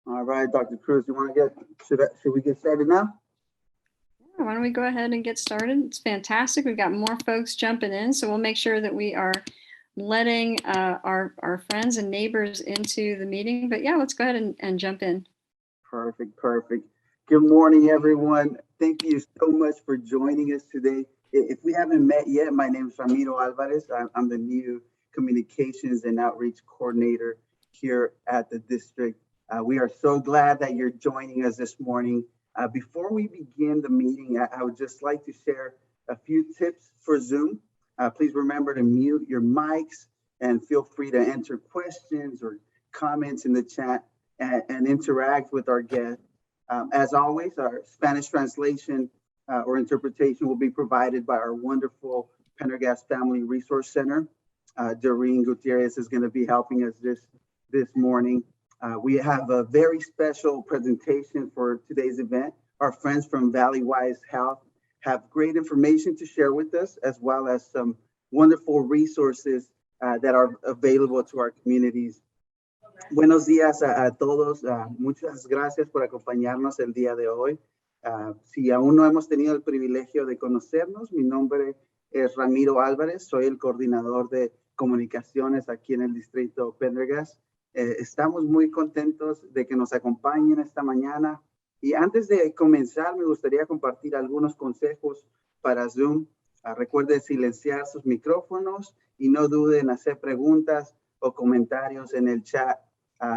All right, Dr. Cruz, you want to should we get started now? Yeah, why don't we go ahead and get started? It's fantastic. We've got more folks jumping in, so we'll make sure that we are letting our friends and neighbors into the meeting. But yeah, let's go ahead and jump in. Perfect. Good morning, everyone. Thank you so much for joining us today. If we haven't met yet, my name is Ramiro Alvarez. I'm the new Communications and Outreach Coordinator here at the district. We are so glad that you're joining us this morning. Before we begin the meeting, I would just like to share a few tips for Zoom. Please remember to mute your mics and feel free to enter questions or comments in the chat and interact with our guests. As always, our Spanish translation or interpretation will be provided by our wonderful Pendergast Family Resource Center. Doreen Gutierrez is going to be helping us this morning. We have a very special presentation for today's event. Our friends from Valleywise Health have great information to share with us, as well as some wonderful resources that are available to our communities. Buenos días a todos. Muchas gracias por acompañarnos el día de hoy. Si aún no hemos tenido el privilegio de conocernos, mi nombre es Ramiro Álvarez. Soy el coordinador de comunicaciones aquí en el distrito Pendergast. Estamos muy contentos de que nos acompañen esta mañana. Y antes de comenzar, me gustaría compartir algunos consejos para Zoom. Recuerde silenciar sus micrófonos y no duden en hacer preguntas o comentarios en el chat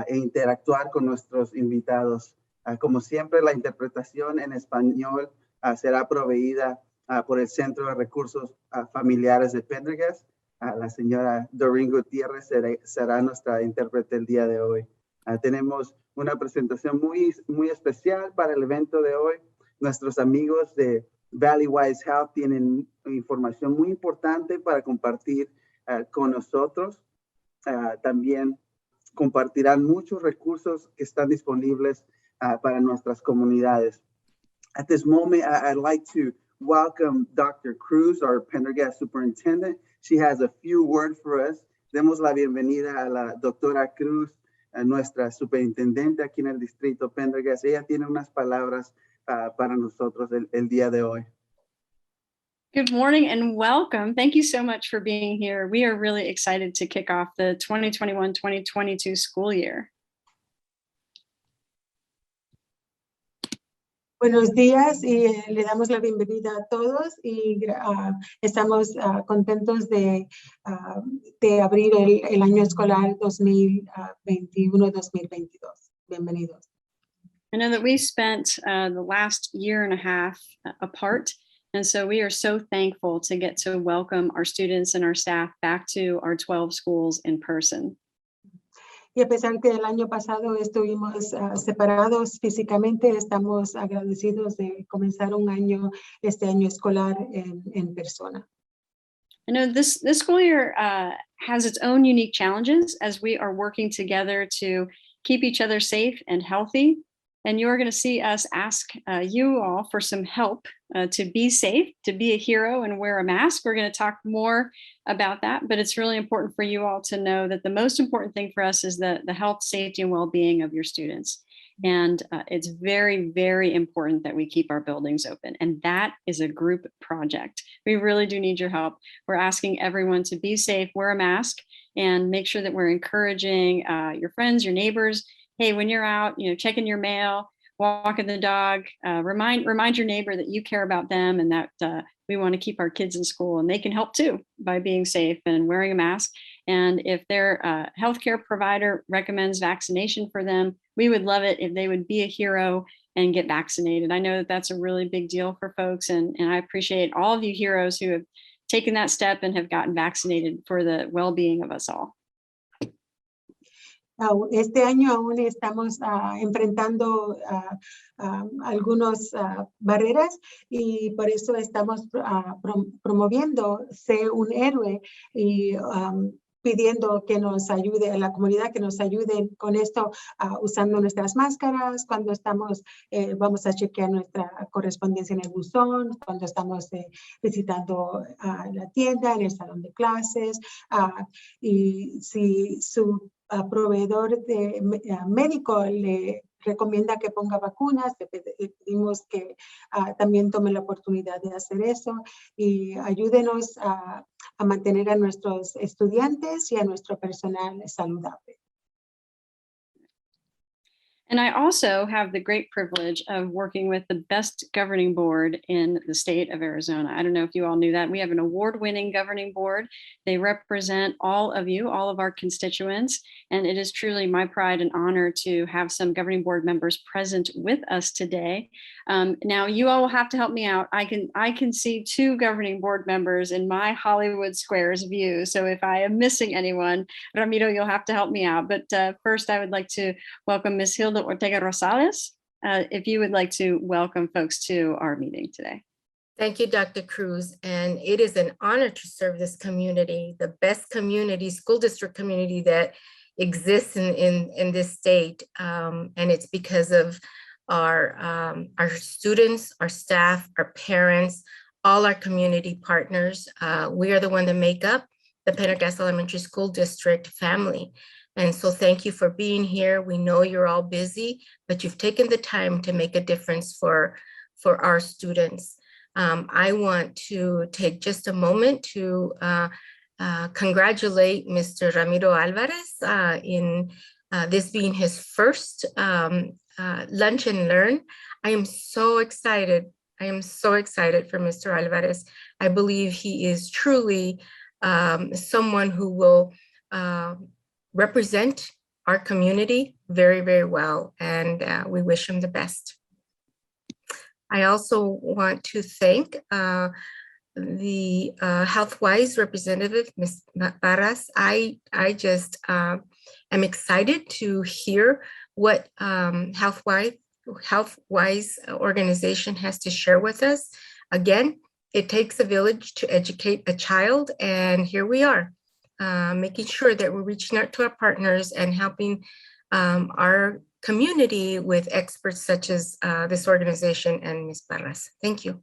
e interactuar con nuestros invitados. Como siempre, la interpretación en español será proveída por el Centro de Recursos Familiares de Pendergast. La señora Doreen Gutierrez será nuestra intérprete el día de hoy. Tenemos una presentación muy especial para el evento de hoy. Nuestros amigos de Valleywise Health tienen información muy importante para compartir con nosotros. También compartirán muchos recursos que están disponibles para nuestras comunidades. At this moment, I'd like to welcome Dr. Cruz, our Pendergast superintendent. She has a few words for us. Demos la bienvenida a la doctora Cruz, a nuestra superintendente aquí en el distrito Pendergast. Ella tiene unas palabras para nosotros el día de hoy. Good morning and welcome. Thank you so much for being here. We are really excited to kick off the 2021-2022 school year. Buenos días y le damos la bienvenida a todos y estamos contentos de abrir el año escolar 2021-2022. Bienvenidos. I know that we spent the last year and a half apart, and so we are so thankful to get to welcome our students and our staff back to our 12 schools in person. Y a pesar que el año pasado estuvimos separados físicamente, estamos agradecidos de comenzar este año escolar en persona. I know this school year has its own unique challenges as we are working together to keep each other safe and healthy. And you're going to see us ask you all for some help to be safe, to be a hero and wear a mask. We're going to talk more about that, but it's really important for you all to know that the most important thing for us is the health, safety, and well-being of your students. And it's very, very important that we keep our buildings open. And that is a group project. We really do need your help. We're asking everyone to be safe, wear a mask, and make sure that we're encouraging your friends, your neighbors. Hey, when you're out, checking your mail, walking the dog, remind your neighbor that you care about them and that we want to keep our kids in school, and they can help too by being safe and wearing a mask. And if their healthcare provider recommends vaccination for them, we would love it if they would be a hero and get vaccinated. I know that that's a really big deal for folks, and I appreciate all of you heroes who have taken that step and have gotten vaccinated for the well-being of us all. Este año aún estamos enfrentando algunas barreras y por eso estamos promoviendo ser un héroe y pidiendo que nos ayude a la comunidad, que nos ayuden con esto, usando nuestras máscaras, cuando estamos, vamos a chequear nuestra correspondencia en el buzón, cuando estamos visitando la tienda, en el salón de clases, y si su proveedor de médico le recomienda que ponga vacunas, le pedimos que también tome la oportunidad de hacer eso y ayúdenos a mantener a nuestros estudiantes y a nuestro personal saludable. And I also have the great privilege of working with the best governing board in the state of Arizona. I don't know if you all knew that. We have an award-winning governing board. They represent all of you, all of our constituents, and it is truly my pride and honor to have some governing board members present with us today. Now, you all will have to help me out. I can see 2 governing board members in my Hollywood Squares view. So if I am missing anyone, Ramiro, you'll have to help me out. But first, I would like to welcome Ms. Hilda Ortega Rosales, if you would like to welcome folks to our meeting today. Thank you, Dr. Cruz. And it is an honor to serve this community, the best community, school district community that exists in this state. And it's because of our students, our staff, our parents, all our community partners. We are the one that make up the Pendergast Elementary School District family. And so thank you for being here. We know you're all busy, but you've taken the time to make a difference for our students. I want to take just a moment to congratulate Mr. Ramiro Alvarez in this being his first Lunch and Learn. I am so excited. I am so excited for Mr. Alvarez. I believe he is truly someone who will represent our community very, very well, and we wish him the best. I also want to thank the Healthwise representative, Ms. Barras. I just am excited to hear what Healthwise organization has to share with us. Again, it takes a village to educate a child, and here we are. Making sure that we're reaching out to our partners and helping our community with experts such as this organization and Ms. Barras. Thank you.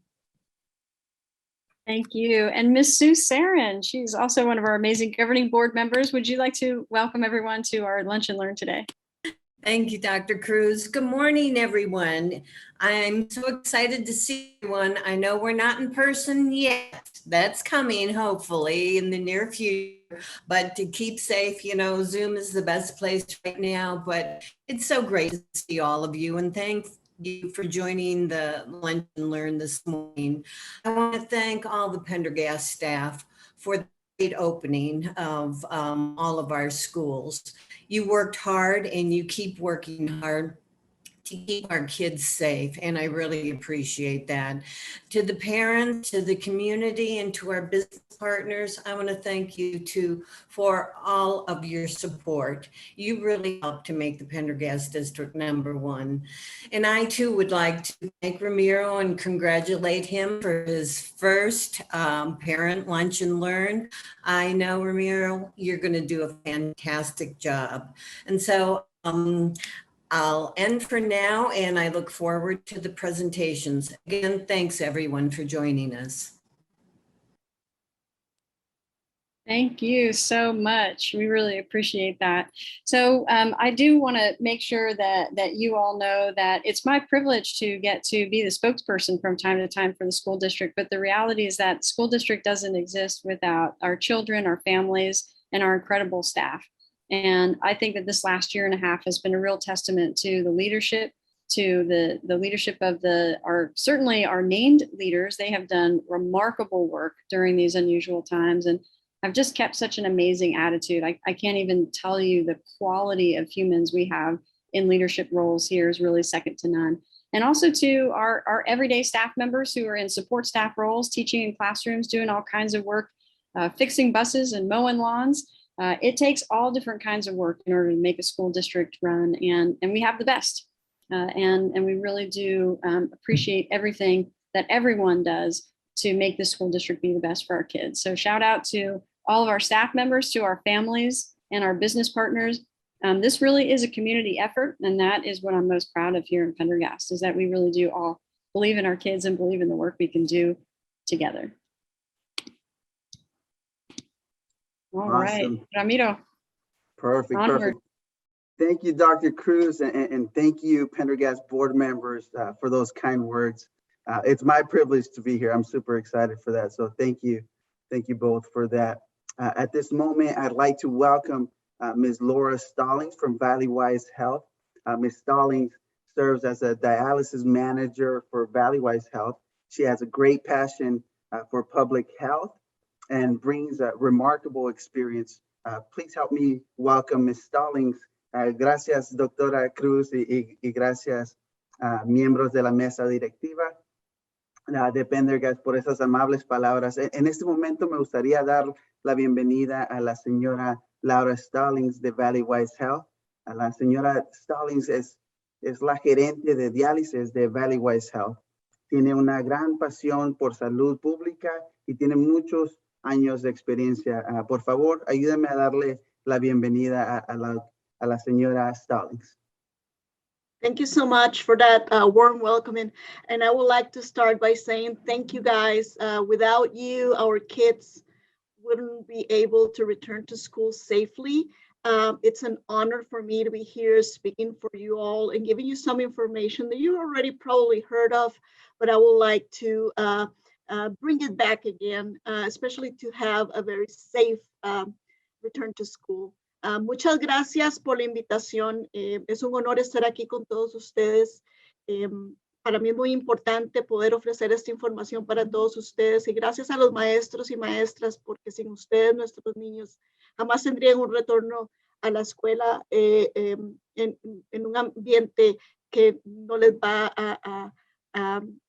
Thank you. And Ms. Sue Sarin, she's also one of our amazing governing board members. Would you like to welcome everyone to our Lunch and Learn today? Thank you, Dr. Cruz. Good morning, everyone. I'm so excited to see everyone. I know we're not in person yet. That's coming, hopefully, in the near future. But to keep safe, you know, Zoom is the best place right now. But it's so great to see all of you. And thank you for joining the Lunch and Learn this morning. I want to thank all the Pendergast staff for the great opening of all of our schools. You worked hard and you keep working hard to keep our kids safe, and I really appreciate that. To the parents, to the community, and to our business partners, I want to thank you too for all of your support. You really helped to make the Pendergast District #1. And I too would like to thank Ramiro and congratulate him for his first parent Lunch and Learn. I know, Ramiro, you're going to do a fantastic job. And so I'll end for now, and I look forward to the presentations. Again, thanks everyone for joining us. Thank you so much. We really appreciate that. So I do want to make sure that you all know that it's my privilege to get to be the spokesperson from time to time for the school district. But the reality is that the school district doesn't exist without our children, our families, and our incredible staff. And I think that this last year and a half has been a real testament to the leadership, to the leadership of certainly our named leaders. They have done remarkable work during these unusual times. And I've just kept such an amazing attitude. I can't even tell you the quality of humans we have in leadership roles here is really second to none. And also to our everyday staff members who are in support staff roles, teaching in classrooms, doing all kinds of work, fixing buses and mowing lawns. It takes all different kinds of work in order to make a school district run, and we have the best. And we really do appreciate everything that everyone does to make the school district be the best for our kids. So shout out to all of our staff members, to our families and our business partners. This really is a community effort, and that is what I'm most proud of here in Pendergast, is that we really do all believe in our kids and believe in the work we can do together. All right, Awesome. Ramiro. Perfect, Onward. perfect. Thank you, Dr. Cruz, and thank you, Pendergast board members, for those kind words. It's my privilege to be here. I'm super excited for that. So thank you. Thank you both for that. At this moment, I'd like to welcome Ms. Laura Stallings from Valleywise Health. Ms. Stallings serves as a dialysis manager for Valleywise Health. She has a great passion for public health and brings a remarkable experience. Please help me welcome Ms. Stallings. Gracias, doctora Cruz, y gracias, miembros de la mesa directiva de Pendergast, por esas amables palabras. En este momento me gustaría dar la bienvenida a la señora Laura Stallings de Valleywise Health. La señora Stallings es la gerente de diálisis de Valleywise Health. Tiene una gran pasión por salud pública y tiene muchos años de experiencia. Por favor, ayúdame a darle la bienvenida a la señora Stallings. Thank you so much for that warm welcome. And I would like to start by saying thank you guys. Without you, our kids wouldn't be able to return to school safely. It's an honor for me to be here speaking for you all and giving you some information that you already probably heard of, but I would like to bring it back again, especially to have a very safe return to school. Muchas gracias por la invitación. Es un honor estar aquí con todos ustedes. Para mí es muy importante poder ofrecer esta información para todos ustedes y gracias a los maestros y maestras, porque sin ustedes nuestros niños jamás tendrían un retorno a la escuela en un ambiente que no les va a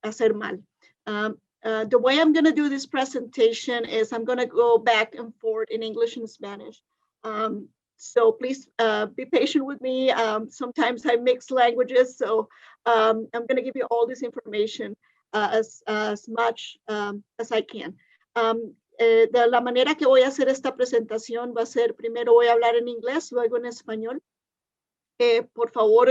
hacer mal. The way I'm going to do this presentation is I'm going to go back and forth in English and Spanish. So please be patient with me. Sometimes I mix languages, so I'm going to give you all this information as much as I can. De la manera que voy a hacer esta presentación va a ser, primero voy a hablar en inglés, luego en español. Por favor,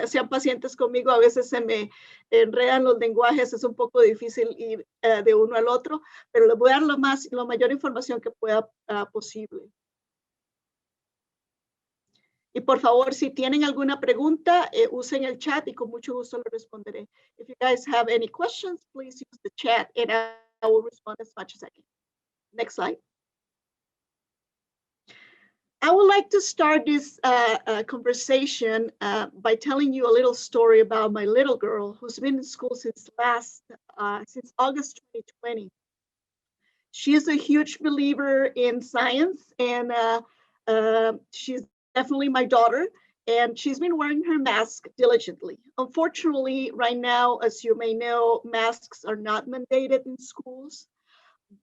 sean pacientes conmigo, a veces se me enredan los lenguajes, es un poco difícil ir de uno al otro, pero les voy a dar la mayor información que pueda posible. Y por favor, si tienen alguna pregunta, usen el chat y con mucho gusto lo responderé. If you guys have any questions, please use the chat and I will respond as much as I can. Next slide. I would like to start this conversation by telling you a little story about my little girl who's been in school since August 2020. She is a huge believer in science and she's definitely my daughter, and she's been wearing her mask diligently. Unfortunately, right now, as you may know, masks are not mandated in schools,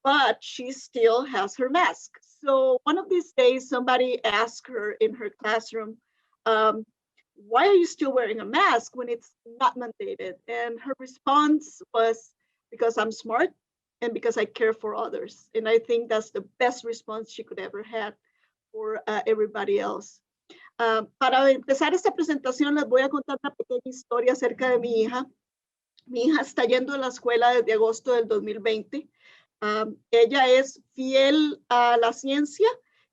but she still has her mask. So one of these days, somebody asked her in her classroom, why are you still wearing a mask when it's not mandated? And her response was, because I'm smart and because I care for others. And I think that's the best response she could ever have for everybody else. Para empezar esta presentación les voy a contar una pequeña historia acerca de mi hija. Mi hija está yendo a la escuela desde agosto del 2020. Ella es fiel a la ciencia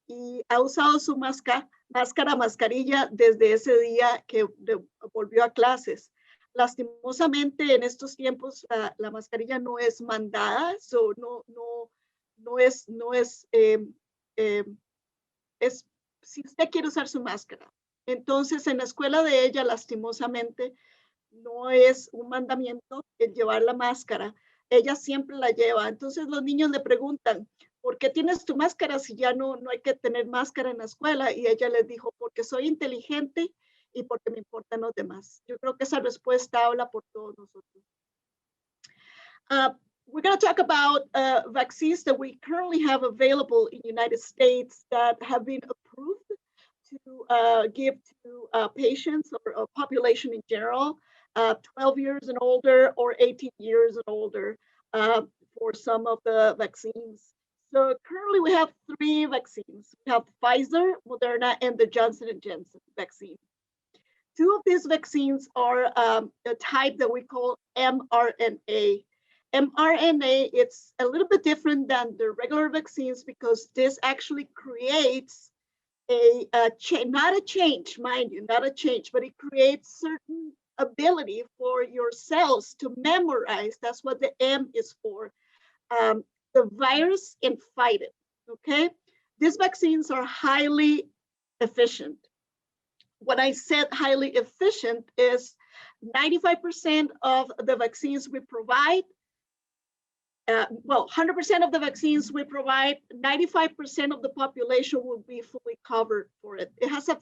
y ha usado su mascarilla desde ese día que volvió a clases. Lastimosamente en estos tiempos la mascarilla no es mandada, so es si usted quiere usar su máscara. Entonces, en la escuela de ella, lastimosamente, no es un mandamiento el llevar la máscara. Ella siempre la lleva. Entonces, los niños le preguntan, ¿por qué tienes tu máscara si ya no hay que tener máscara en la escuela? Y ella les dijo, porque soy inteligente y porque me importan los demás. Yo creo que esa respuesta habla por todos nosotros. We're going to talk about vaccines that we currently have available in the United States that have been approved to give to patients or population in general, 12 years and older or 18 years and older for some of the vaccines. So currently we have 3 vaccines. We have Pfizer, Moderna, and the Johnson & Johnson vaccine. 2 of these vaccines are a type that we call mRNA. mRNA, it's a little bit different than the regular vaccines because this actually creates not a change, mind you, not a change, but it creates certain ability for your cells to memorize. That's what the M is for. The virus and fight it, okay? These vaccines are highly efficient. When I said highly efficient is 95% of the vaccines we provide, 100% of the vaccines we provide, 95% of the population will be fully covered for it. It has a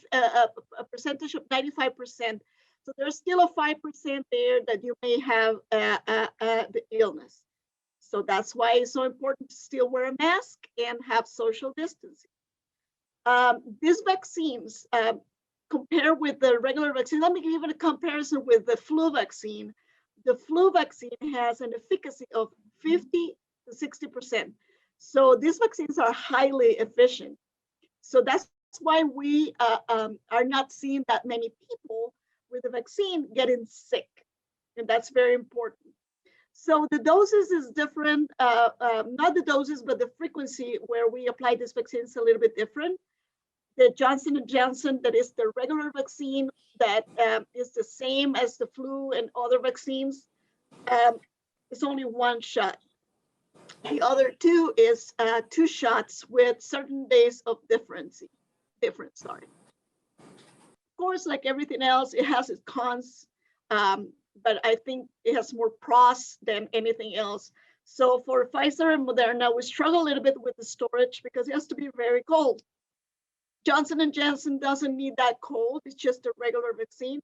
percentage of 95%. So there's still a 5% there that you may have the illness. So that's why it's so important to still wear a mask and have social distancing. These vaccines, compare with the regular vaccine. Let me give it a comparison with the flu vaccine. The flu vaccine has an efficacy of 50 to 60%. So these vaccines are highly efficient. So that's why we are not seeing that many people with the vaccine getting sick. And that's very important. So the doses is different, not the doses, but the frequency where we apply this vaccine is a little bit different. The Johnson & Johnson, that is the regular vaccine that is the same as the flu and other vaccines, it's only one shot. The other two is 2 shots with certain days of difference. Of course, like everything else, it has its cons, but I think it has more pros than anything else. So for Pfizer and Moderna, we struggle a little bit with the storage because it has to be very cold. Johnson & Johnson doesn't need that cold. It's just a regular vaccine.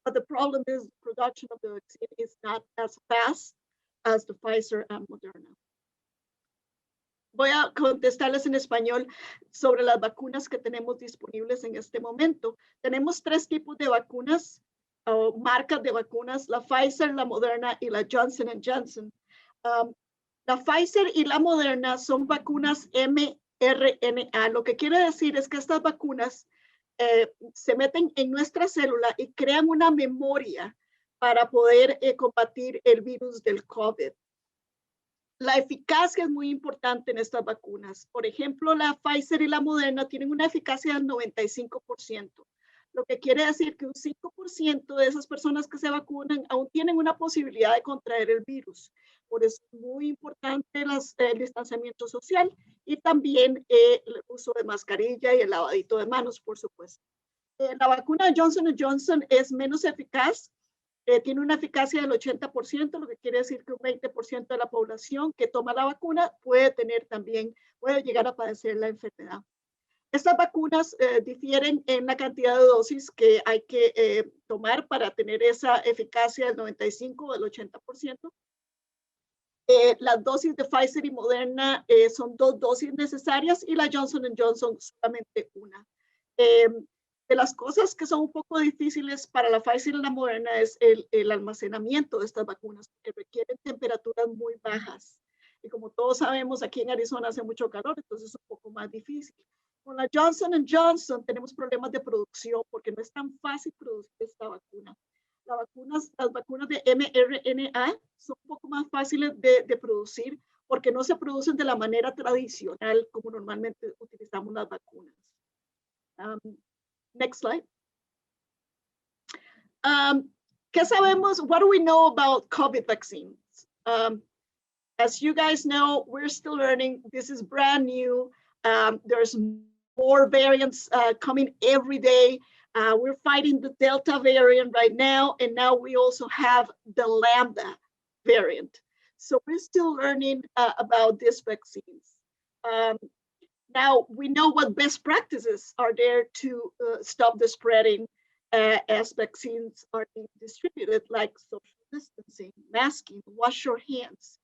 But the problem is production of the vaccine is not as fast as the Pfizer and Moderna. Voy a contestarles en español sobre las vacunas que tenemos disponibles en este momento. Tenemos 3 tipos de vacunas o marcas de vacunas, la Pfizer, la Moderna y la Johnson & Johnson. La Pfizer y la Moderna son vacunas mRNA. Lo que quiere decir es que estas vacunas se meten en nuestra célula y crean una memoria para poder combatir el virus del COVID. La eficacia es muy importante en estas vacunas. Por ejemplo, la Pfizer y la Moderna tienen una eficacia del 95%, lo que quiere decir que un 5% de esas personas que se vacunan aún tienen una posibilidad de contraer el virus. Por eso es muy importante el distanciamiento social y también el uso de mascarilla y el lavadito de manos, por supuesto. La vacuna Johnson & Johnson es menos eficaz. Tiene una eficacia del 80%, lo que quiere decir que un 20% de la población que toma la vacuna puede llegar a padecer la enfermedad. Estas vacunas difieren en la cantidad de dosis que hay que tomar para tener esa eficacia del 95 o del 80%. Las dosis de Pfizer y Moderna son 2 dosis necesarias y la Johnson & Johnson solamente una. De las cosas que son un poco difíciles para la Pfizer y la Moderna es el almacenamiento de estas vacunas, porque requieren temperaturas muy bajas. Y como todos sabemos, aquí en Arizona hace mucho calor, entonces es un poco más difícil. Con la Johnson & Johnson tenemos problemas de producción porque no es tan fácil producir esta vacuna. Las vacunas de mRNA son un poco más fáciles de producir porque no se producen de la manera tradicional como normalmente utilizamos las vacunas. Next slide. ¿Qué sabemos? What do we know about COVID vaccines? As you guys know, we're still learning. This is brand new. There's more variants coming every day. We're fighting the Delta variant right now, and now we also have the Lambda variant. So we're still learning about these vaccines. Now we know what best practices are there to stop the spreading as vaccines are being distributed, like social distancing, masking, wash your hands.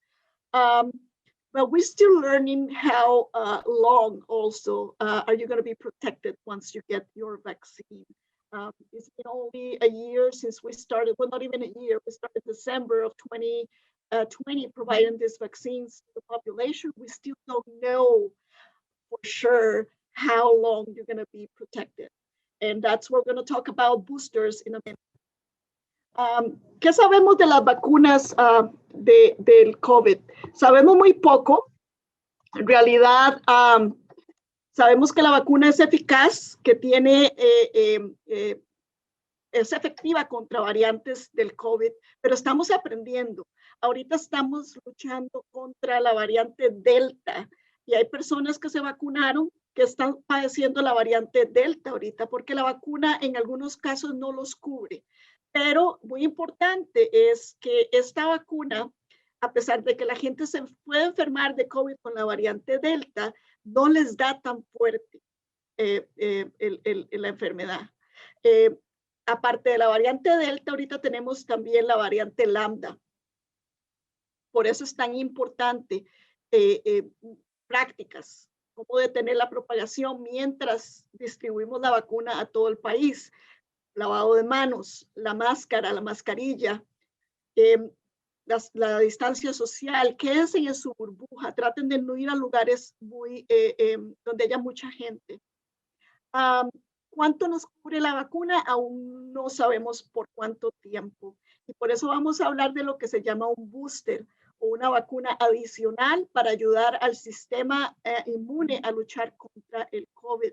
But we're still learning how long also are you going to be protected once you get your vaccine. It's been only a year since we started, well, not even a year, we started December of 2020 providing these vaccines to the population. We still don't know for sure how long you're going to be protected. And that's what we're going to talk about boosters in a minute. ¿Qué sabemos de las vacunas del COVID? Sabemos muy poco. En realidad, Sabemos que la vacuna es eficaz, que es efectiva contra variantes del COVID, pero estamos aprendiendo. Ahorita estamos luchando contra la variante Delta y hay personas que se vacunaron que están padeciendo la variante Delta ahorita porque la vacuna en algunos casos no los cubre. Pero muy importante es que esta vacuna, a pesar de que la gente se puede enfermar de COVID con la variante Delta, no les da tan fuerte la enfermedad. Aparte de la variante Delta, ahorita tenemos también la variante Lambda. Por eso es tan importante prácticas, cómo detener la propagación mientras distribuimos la vacuna a todo el país. Lavado de manos, la máscara, la mascarilla, la distancia social, quédense en su burbuja, traten de no ir a lugares donde haya mucha gente. ¿Cuánto nos cubre la vacuna? Aún no sabemos por cuánto tiempo. Y por eso vamos a hablar de lo que se llama un booster o una vacuna adicional para ayudar al sistema inmune a luchar contra el COVID.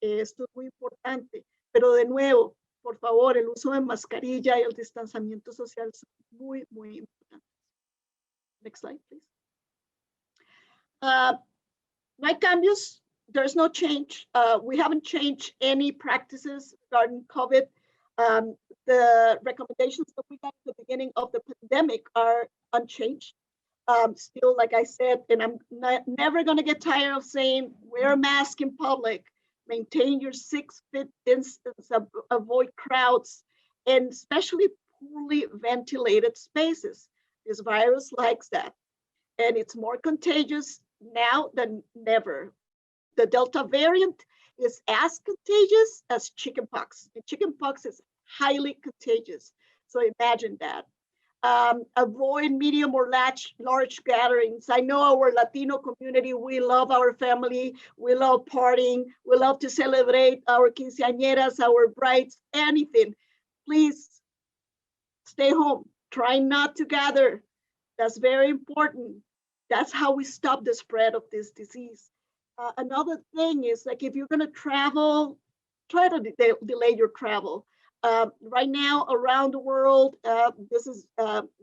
Esto es muy importante. Pero de nuevo, por favor, el uso de mascarilla y el distanciamiento social son muy, muy importantes. Next slide, please. No hay cambios. There's no change. We haven't changed any practices regarding COVID. The recommendations that we got at the beginning of the pandemic are unchanged. Still, like I said, and I'm never going to get tired of saying, wear a mask in public, maintain your 6 feet distance, avoid crowds, and especially poorly ventilated spaces. This virus likes that. And it's more contagious now than never. The Delta variant is as contagious as chickenpox. And chickenpox is highly contagious. So imagine that. Avoid medium or large gatherings. I know our Latino community, we love our family, we love partying, we love to celebrate our quinceañeras, our brides, anything. Please stay home. Try not to gather. That's very important. That's how we stop the spread of this disease. Another thing is, like, if you're going to travel, try to delay your travel. Right now around the world, this is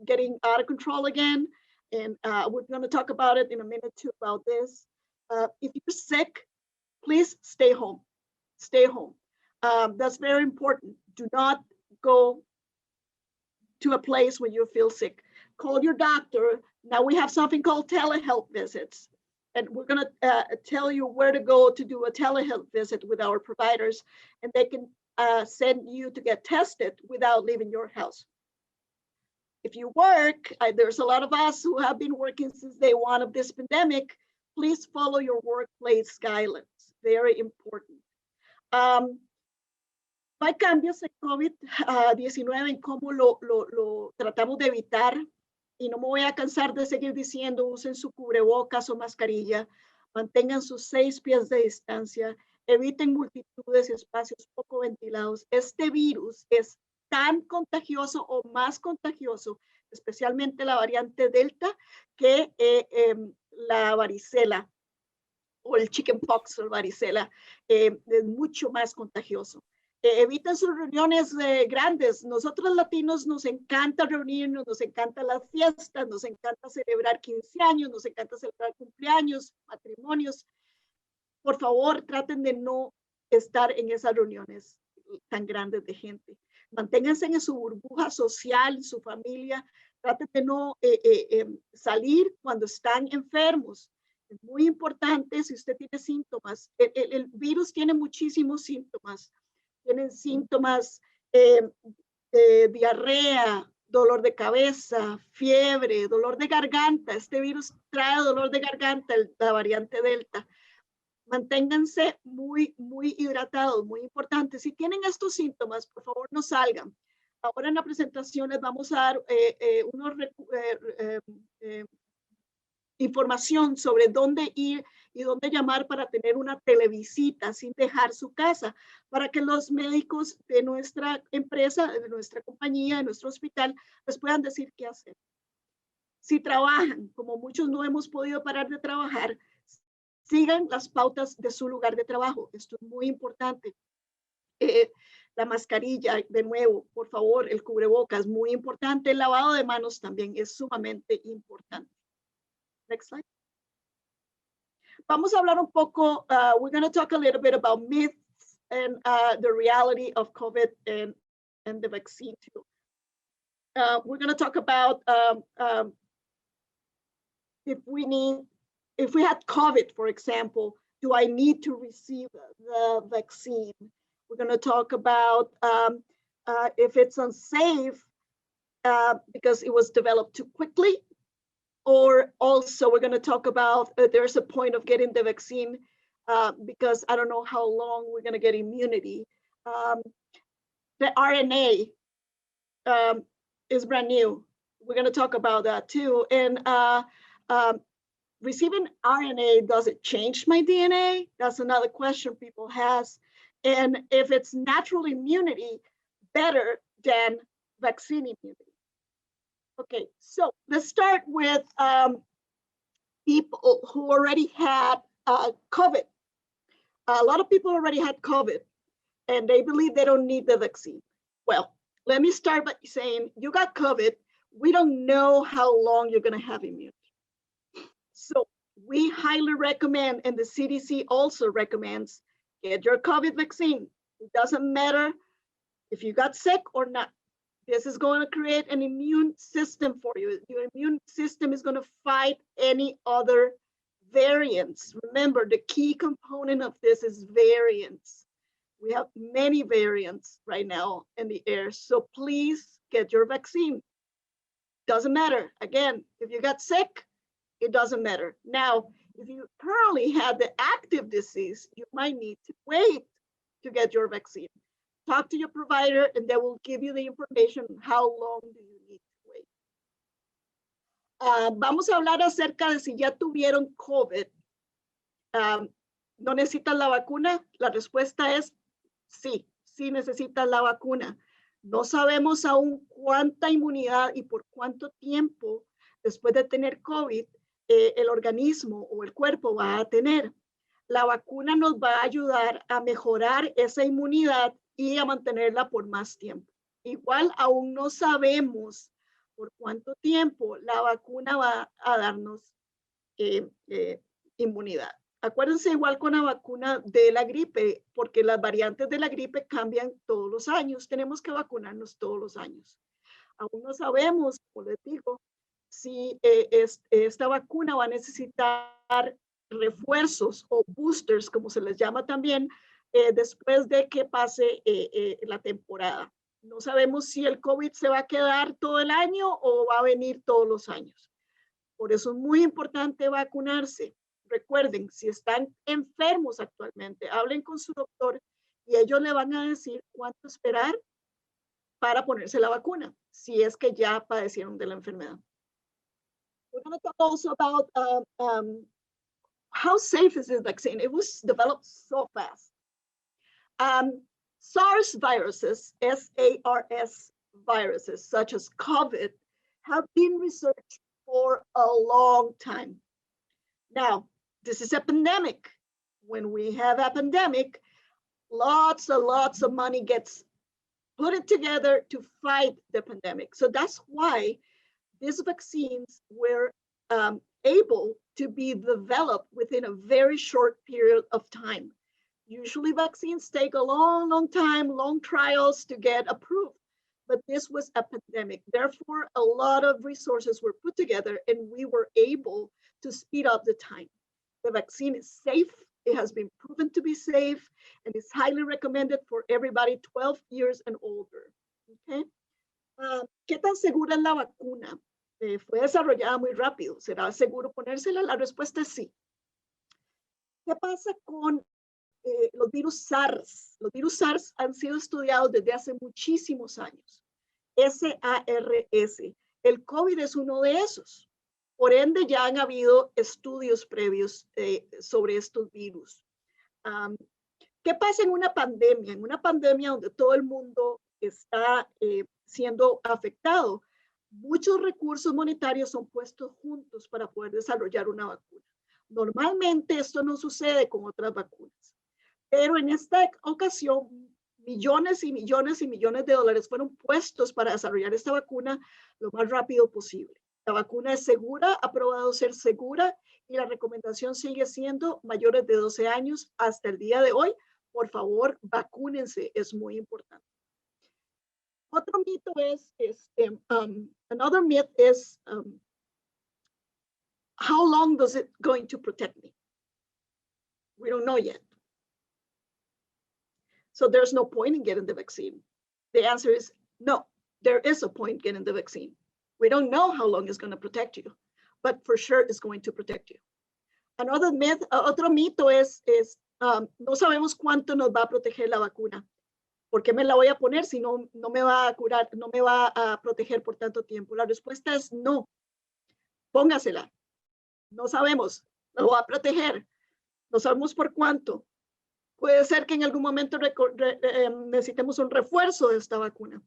getting out of control again. And we're going to talk about it in a minute too about this. If you're sick, please stay home. Stay home. That's very important. Do not go to a place where you feel sick. Call your doctor. Now we have something called telehealth visits. And we're going to tell you where to go to do a telehealth visit with our providers. And they can send you to get tested without leaving your house. If you work, there's a lot of us who have been working since day one of this pandemic. Please follow your workplace guidelines. Very important. No hay cambios en COVID-19 en cómo lo tratamos de evitar. Y no me voy a cansar de seguir diciendo, usen su cubrebocas o mascarilla, mantengan sus 6 pies de distancia, eviten multitudes y espacios poco ventilados. Este virus es tan contagioso o más contagioso, especialmente la variante Delta, que la varicela o el chickenpox o varicela es mucho más contagioso. Eviten sus reuniones grandes. Nosotros latinos nos encanta reunirnos, nos encantan las fiestas, nos encanta celebrar 15 años, nos encanta celebrar cumpleaños, matrimonios. Por favor, traten de no estar en esas reuniones tan grandes de gente. Manténganse en su burbuja social, en su familia. Traten de no salir cuando están enfermos. Es muy importante si usted tiene síntomas. El virus tiene muchísimos síntomas. Tienen síntomas diarrea, dolor de cabeza, fiebre, dolor de garganta. Este virus trae dolor de garganta, la variante Delta. Manténganse muy, muy hidratados, muy importante. Si tienen estos síntomas, por favor, no salgan. Ahora en la presentación les vamos a dar información sobre dónde ir y dónde llamar para tener una televisita sin dejar su casa, para que los médicos de nuestra empresa, de nuestra compañía, de nuestro hospital, les puedan decir qué hacer. Si trabajan, como muchos no hemos podido parar de trabajar, Sigan las pautas de su lugar de trabajo. Esto es muy importante. La mascarilla, de nuevo, por favor, el cubrebocas, muy importante. El lavado de manos también es sumamente importante. Next slide. Vamos a hablar un poco, we're going to talk a little bit about myths and the reality of COVID and the vaccine too. We're going to talk about if we had COVID, for example, do I need to receive the vaccine? We're going to talk about if it's unsafe because it was developed too quickly, or also we're going to talk about there's a point of getting the vaccine because I don't know how long we're going to get immunity. The RNA is brand new. We're going to talk about that too. And receiving RNA, does it change my DNA? That's another question people has. And if it's natural immunity, better than vaccine immunity. Okay, so let's start with people who already had COVID. A lot of people already had COVID and they believe they don't need the vaccine. Well, let me start by saying you got COVID. We don't know how long you're going to have immunity. So we highly recommend, and the CDC also recommends, get your COVID vaccine. It doesn't matter if you got sick or not. This is going to create an immune system for you. Your immune system is going to fight any other variants. Remember, the key component of this is variants. We have many variants right now in the air. So please get your vaccine. Doesn't matter. Again, if you got sick, it doesn't matter. Now, if you currently have the active disease, you might need to wait to get your vaccine. Talk to your provider and they will give you the information how long do you need to wait. Vamos a hablar acerca de si ya tuvieron COVID. ¿No necesitan la vacuna? La respuesta es sí, sí necesitan la vacuna. No sabemos aún cuánta inmunidad y por cuánto tiempo después de tener COVID el organismo o el cuerpo va a tener. La vacuna nos va a ayudar a mejorar esa inmunidad y a mantenerla por más tiempo. Igual aún no sabemos por cuánto tiempo la vacuna va a darnos inmunidad. Acuérdense igual con la vacuna de la gripe, porque las variantes de la gripe cambian todos los años. Tenemos que vacunarnos todos los años. Aún no sabemos, como les digo, si esta vacuna va a necesitar refuerzos o boosters, como se les llama también, después de que pase la temporada. No sabemos si el COVID se va a quedar todo el año o va a venir todos los años. Por eso es muy importante vacunarse. Recuerden, si están enfermos actualmente, hablen con su doctor y ellos le van a decir cuánto esperar para ponerse la vacuna, si es que ya padecieron de la enfermedad. We're going to talk also about how safe is this vaccine? It was developed so fast. SARS viruses, SARS viruses, such as COVID, have been researched for a long time. Now, this is a pandemic. When we have a pandemic, lots and lots of money gets put together to fight the pandemic. So that's why these vaccines were able to be developed within a very short period of time. Usually vaccines take a long, long time, long trials to get approved, but this was a pandemic. Therefore, a lot of resources were put together and we were able to speed up the time. The vaccine is safe. It has been proven to be safe and is highly recommended for everybody 12 years and older. Okay. ¿Qué tan segura es la vacuna? Fue desarrollada muy rápido. ¿Será seguro ponérsela? La respuesta es sí. ¿Qué pasa con los virus SARS? Los virus SARS han sido estudiados desde hace muchísimos años. SARS. El COVID es uno de esos. Por ende, ya han habido estudios previos sobre estos virus. ¿Qué pasa en una pandemia? En una pandemia donde todo el mundo está siendo afectado, muchos recursos monetarios son puestos juntos para poder desarrollar una vacuna. Normalmente esto no sucede con otras vacunas, pero en esta ocasión millones y millones y millones de dólares fueron puestos para desarrollar esta vacuna lo más rápido posible. La vacuna es segura, ha probado ser segura y la recomendación sigue siendo mayores de 12 años hasta el día de hoy. Por favor, vacúnense, es muy importante. Otro mito es another myth is, how long does it going to protect me? We don't know yet. So there's no point in getting the vaccine. The answer is no, there is a point getting the vaccine. We don't know how long it's going to protect you, but for sure it's going to protect you. Another myth, otro mito es no sabemos cuánto nos va a proteger la vacuna. ¿Por qué me la voy a poner si no me va a curar, no me va a proteger por tanto tiempo? La respuesta es no. Póngasela. No sabemos, lo va a proteger. No sabemos por cuánto. Puede ser que en algún momento necesitemos un refuerzo de esta vacuna.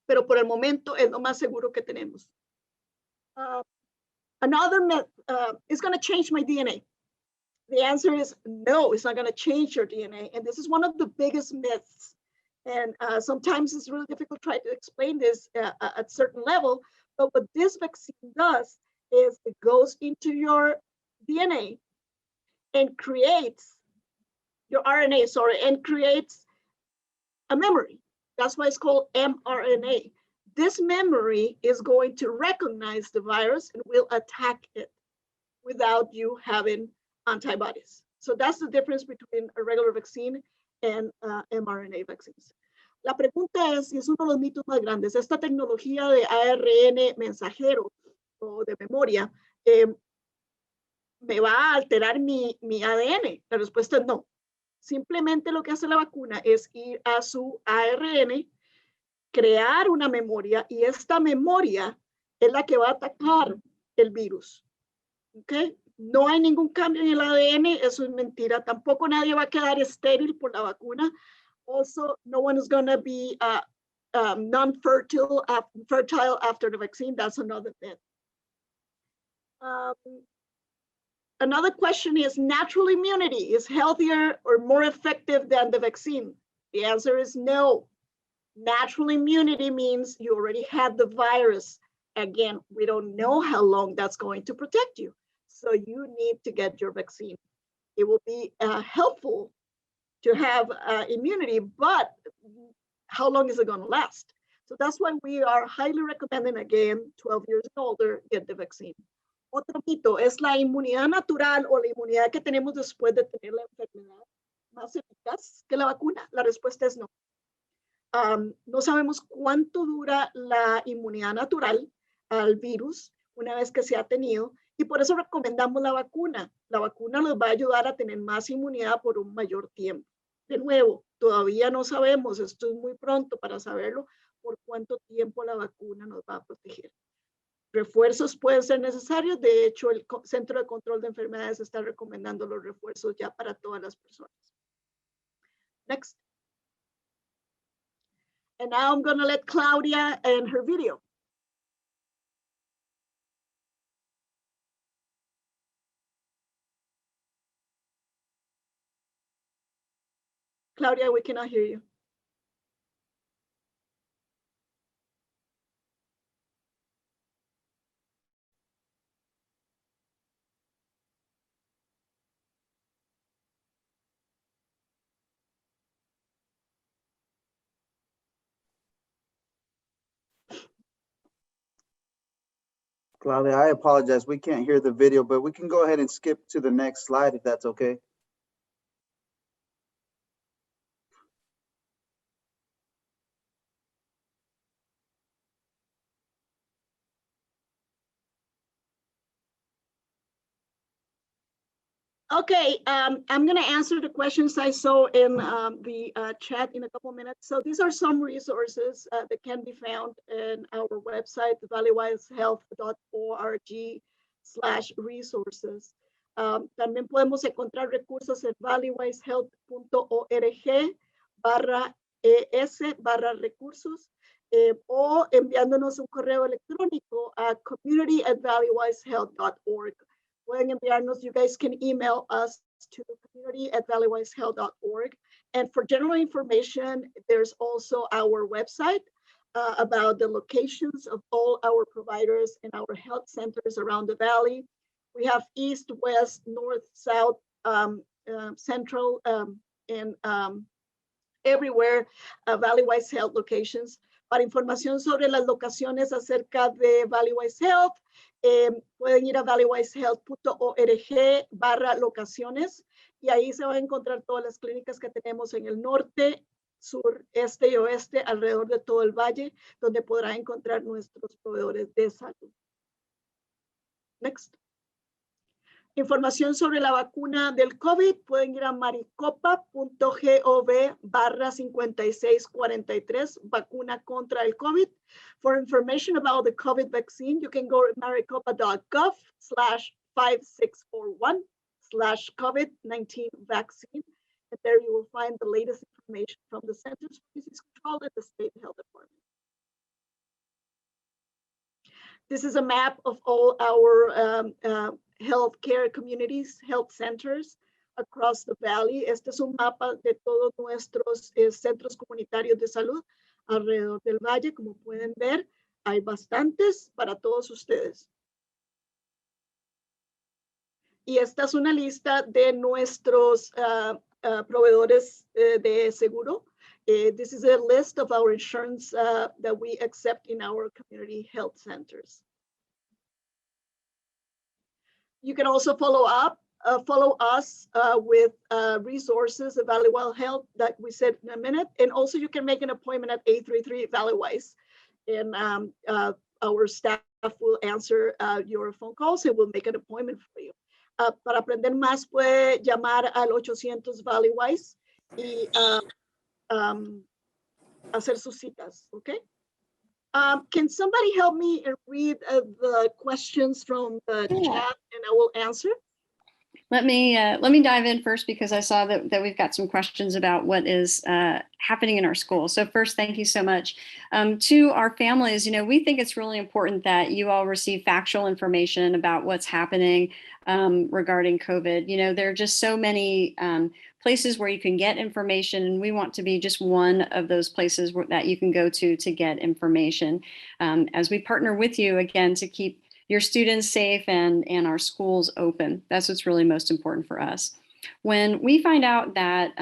Pero por el momento es lo más seguro que tenemos. Another myth, is going to change my DNA. The answer is no, it's not going to change your DNA. And this is one of the biggest myths. And sometimes it's really difficult to try to explain this at certain level. But what this vaccine does is it goes into your DNA and creates your RNA, and creates a memory. That's why it's called mRNA. This memory is going to recognize the virus and will attack it without you having antibodies. So that's the difference between a regular vaccine and mRNA vaccines. La pregunta es, y es uno de los mitos más grandes, esta tecnología de ARN mensajero o de memoria, ¿me va a alterar mi ADN? La respuesta es no. Simplemente lo que hace la vacuna es ir a su ARN, crear una memoria, y esta memoria es la que va a atacar el virus. ¿Okay? No hay ningún cambio en el ADN, eso es mentira. Tampoco nadie va a quedar estéril por la vacuna. Also, no one is going to be non-fertile fertile after the vaccine. That's another myth. Another question is, natural immunity is healthier or more effective than the vaccine? The answer is no. Natural immunity means you already had the virus. Again, we don't know how long that's going to protect you. So you need to get your vaccine. It will be helpful to have immunity, but how long is it going to last? So that's why we are highly recommending, again, 12 years and older, get the vaccine. Otro mito es la inmunidad natural o la inmunidad que tenemos después de tener la enfermedad más eficaz que la vacuna. La respuesta es no. No sabemos cuánto dura la inmunidad natural al virus una vez que se ha tenido, y por eso recomendamos la vacuna. La vacuna nos va a ayudar a tener más inmunidad por un mayor tiempo. De nuevo, todavía no sabemos, esto es muy pronto para saberlo, por cuánto tiempo la vacuna nos va a proteger. Refuerzos pueden ser necesarios. De hecho, el Centro de Control de Enfermedades está recomendando los refuerzos ya para todas las personas. Next. And now I'm going to let Claudia and her video. Claudia, we cannot hear you. Claudia, I apologize. We can't hear the video, but we can go ahead and skip to the next slide if that's okay. Okay, I'm going to answer the questions I saw in the chat in a couple minutes. So these are some resources that can be found in our website, valleywisehealth.org/resources. También podemos encontrar recursos en valleywisehealth.org/es/recursos o enviándonos un correo electrónico a community@valleywisehealth.org. pueden enviarnos, you guys can email us to community@valleywisehealth.org. And for general information, there's also our website about the locations of all our providers and our health centers around the valley. We have east, west, north, south, central, and everywhere, Valleywise Health locations. Para información sobre las locaciones acerca de Valleywise Health, pueden ir a valleywisehealth.org/locaciones y ahí se van a encontrar todas las clínicas que tenemos en el norte, sur, este y oeste, alrededor de todo el valle, donde podrá encontrar nuestros proveedores de salud. Next. Información sobre la vacuna del COVID, pueden ir a maricopa.gov/5643, vacuna contra el COVID. For information about the COVID vaccine, you can go to maricopa.gov/5641/COVID-19 vaccine. And there you will find the latest information from the Centers for Disease Control and the State Health Department. This is a map of all our healthcare communities, health centers across the valley. Este es un mapa de todos nuestros centros comunitarios de salud alrededor del valle. Como pueden ver, hay bastantes para todos ustedes. Y esta es una lista de nuestros proveedores de seguro. This is a list of our insurance that we accept in our community health centers. You can also follow us with resources of Valleywise Health that we said in a minute. And also you can make an appointment at 833 Valleywise. And our staff will answer your phone calls and will make an appointment for you. Para aprender más, puede llamar al 800 Valleywise y hacer sus citas, okay? Can somebody help me and read the questions from the chat and I will answer? Let me dive in first because I saw that we've got some questions about what is happening in our school. So first, thank you so much. To our families, we think it's really important that you all receive factual information about what's happening regarding COVID. There are just so many places where you can get information, and we want to be just one of those places that you can go to get information as we partner with you again to keep your students safe and our schools open. That's what's really most important for us. When we find out that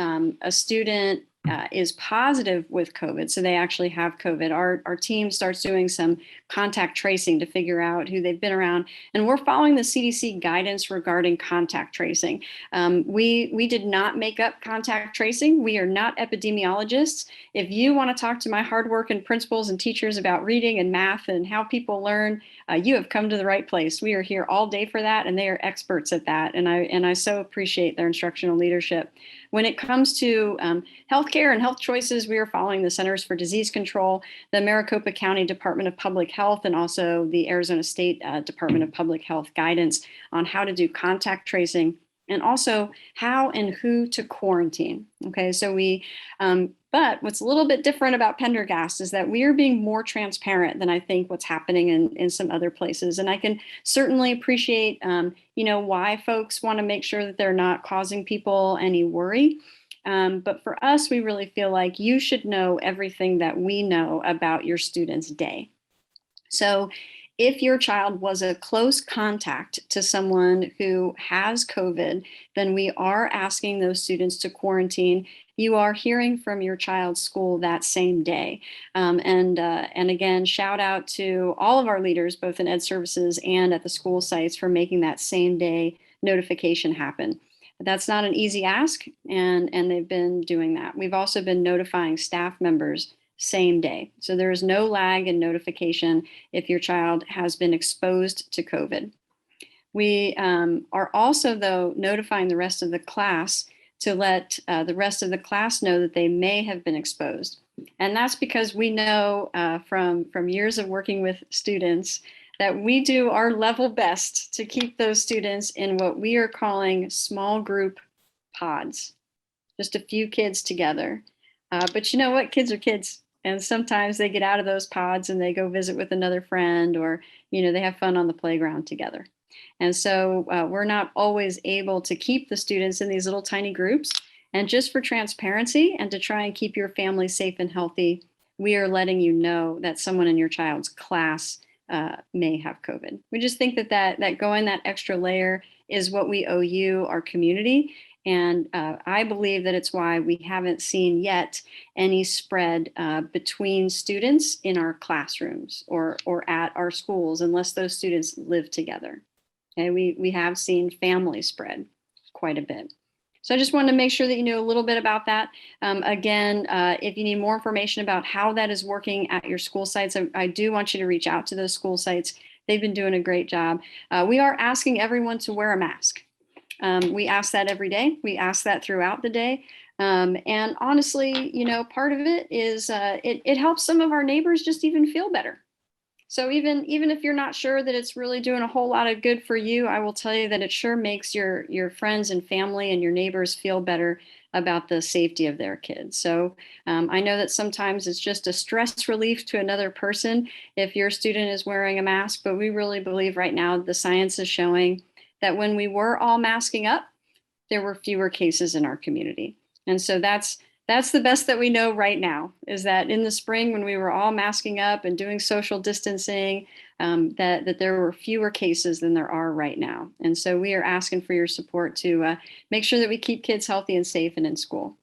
a student is positive with COVID, so they actually have COVID, our team starts doing some contact tracing to figure out who they've been around. And we're following the CDC guidance regarding contact tracing. We did not make up contact tracing. We are not epidemiologists. If you want to talk to my hardworking principals and teachers about reading and math and how people learn, you have come to the right place. We are here all day for that, and they are experts at that. And I so appreciate their instructional leadership. When it comes to healthcare and health choices, we are following the Centers for Disease Control, the Maricopa County Department of Public Health, and also the Arizona State Department of Public Health guidance on how to do contact tracing and also how and who to quarantine. Okay, so but what's a little bit different about Pendergast is that we are being more transparent than I think what's happening in some other places. And I can certainly appreciate, why folks want to make sure that they're not causing people any worry. But for us, we really feel like you should know everything that we know about your student's day. So if your child was a close contact to someone who has COVID, then we are asking those students to quarantine. You are hearing from your child's school that same day. And again, shout out to all of our leaders, both in Ed Services and at the school sites, for making that same day notification happen. That's not an easy ask, and they've been doing that. We've also been notifying staff members same day. So there is no lag in notification if your child has been exposed to COVID. We are also, though, notifying the rest of the class to let the rest of the class know that they may have been exposed. And that's because we know from years of working with students that we do our level best to keep those students in what we are calling small group pods, just a few kids together. But you know what? Kids are kids. And sometimes they get out of those pods and they go visit with another friend, or, they have fun on the playground together. And so we're not always able to keep the students in these little tiny groups. And just for transparency and to try and keep your family safe and healthy, we are letting you know that someone in your child's class may have COVID. We just think that going that extra layer is what we owe you, our community. And I believe that it's why we haven't seen yet any spread between students in our classrooms or at our schools, unless those students live together. Okay, we have seen family spread quite a bit. So I just wanted to make sure that you know a little bit about that. Again, if you need more information about how that is working at your school sites, I do want you to reach out to those school sites. They've been doing a great job. We are asking everyone to wear a mask. We ask that every day. We ask that throughout the day. And honestly, you know, part of it is it helps some of our neighbors just even feel better. So even if you're not sure that it's really doing a whole lot of good for you, I will tell you that it sure makes your friends and family and your neighbors feel better about the safety of their kids. So I know that sometimes it's just a stress relief to another person if your student is wearing a mask, but we really believe right now the science is showing that when we were all masking up, there were fewer cases in our community. And so that's the best that we know right now, is that in the spring when we were all masking up and doing social distancing, that there were fewer cases than there are right now. And so we are asking for your support to make sure that we keep kids healthy and safe and in school.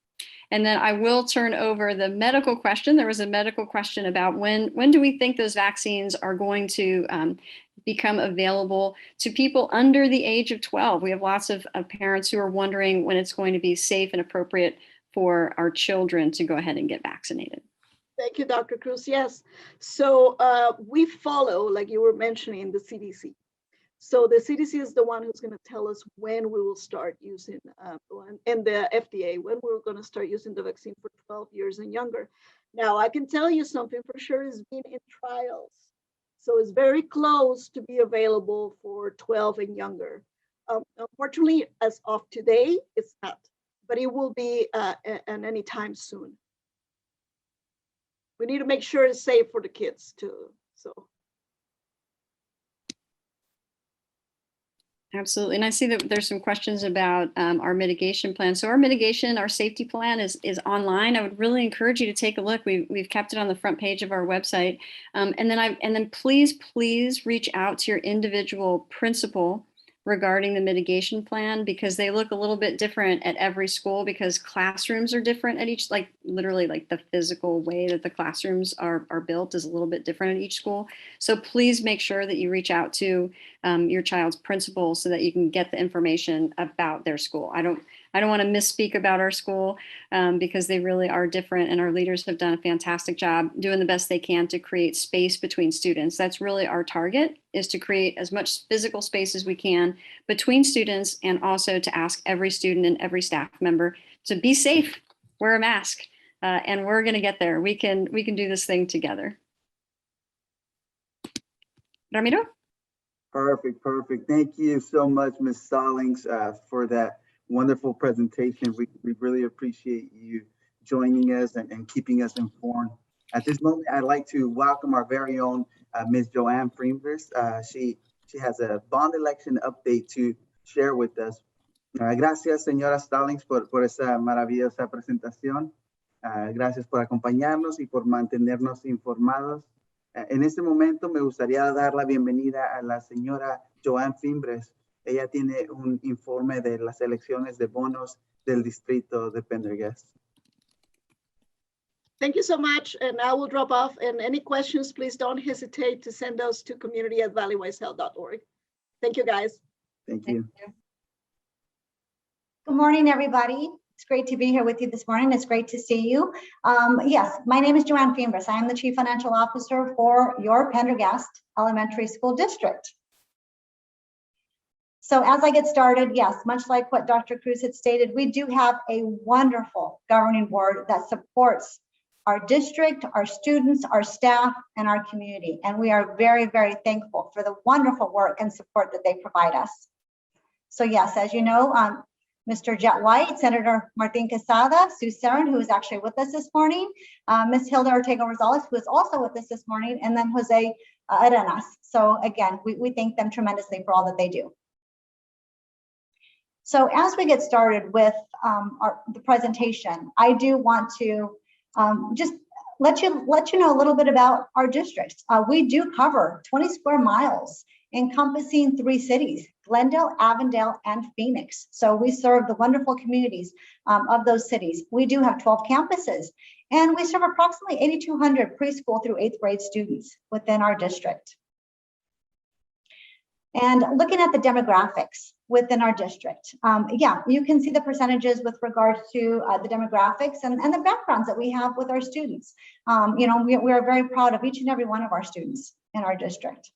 And then I will turn over the medical question. There was a medical question about when do we think those vaccines are going to become available to people under the age of 12. We have lots of parents who are wondering when it's going to be safe and appropriate for our children to go ahead and get vaccinated. Thank you, Dr. Cruz. Yes. So we follow, like you were mentioning, the CDC. So the CDC is the one who's going to tell us when we will start using, and the FDA, when we're going to start using the vaccine for 12 years and younger. Now, I can tell you something for sure is being in trials. So it's very close to be available for 12 and younger. Unfortunately, as of today, it's not, but it will be at any time soon. We need to make sure it's safe for the kids too, so. Absolutely. And I see that there's some questions about our mitigation plan. So our safety plan is online. I would really encourage you to take a look. We've kept it on the front page of our website. And then please reach out to your individual principal regarding the mitigation plan, because they look a little bit different at every school, because classrooms are different at each, like literally like the physical way that the classrooms are built is a little bit different at each school. So please make sure that you reach out to your child's principal so that you can get the information about their school. I don't want to misspeak about our school because they really are different, and our leaders have done a fantastic job doing the best they can to create space between students. That's really our target, is to create as much physical space as we can between students, and also to ask every student and every staff member to be safe, wear a mask, and we're going to get there. We can do this thing together. Ramiro? Perfect. Thank you so much, Ms. Stallings, for that wonderful presentation. We really appreciate you joining us and keeping us informed. At this moment, I'd like to welcome our very own Ms. Joanne Fimbres. She has a bond election update to share with us. Gracias, señora Stallings, por esa maravillosa presentación. Gracias por acompañarnos y por mantenernos informados. En este momento me gustaría dar la bienvenida a la señora Joanne Fimbres. Ella tiene un informe de las elecciones de bonos del distrito de Pendergast. Thank you so much, and I will drop off. And any questions, please don't hesitate to send those to community@valleywisehealth.org. Thank you, guys. Thank you. Good morning, everybody. It's great to be here with you this morning. It's great to see you. Yes, my name is Joanne Fimbres. I am the Chief Financial Officer for your Pendergast Elementary School District. So as I get started, yes, much like what Dr. Cruz had stated, we do have a wonderful governing board that supports our district, our students, our staff, and our community. And we are very, very thankful for the wonderful work and support that they provide us. So yes, as you know, Mr. Jet White, Senator Martin Quesada, Sue Sarin, who is actually with us this morning, Ms. Hilda Ortega Rosales, who is also with us this morning, and then Jose Arenas. So again, we thank them tremendously for all that they do. So as we get started with the presentation, I do want to just let you know a little bit about our districts. We do cover 20 square miles encompassing 3 cities, Glendale, Avondale, and Phoenix. So we serve the wonderful communities of those cities. We do have 12 campuses, and we serve approximately 8,200 preschool through 8th grade students within our district. And looking at the demographics within our district, yeah, you can see the percentages with regards to the demographics and the backgrounds that we have with our students. You know, we are very proud of each and every one of our students in our district.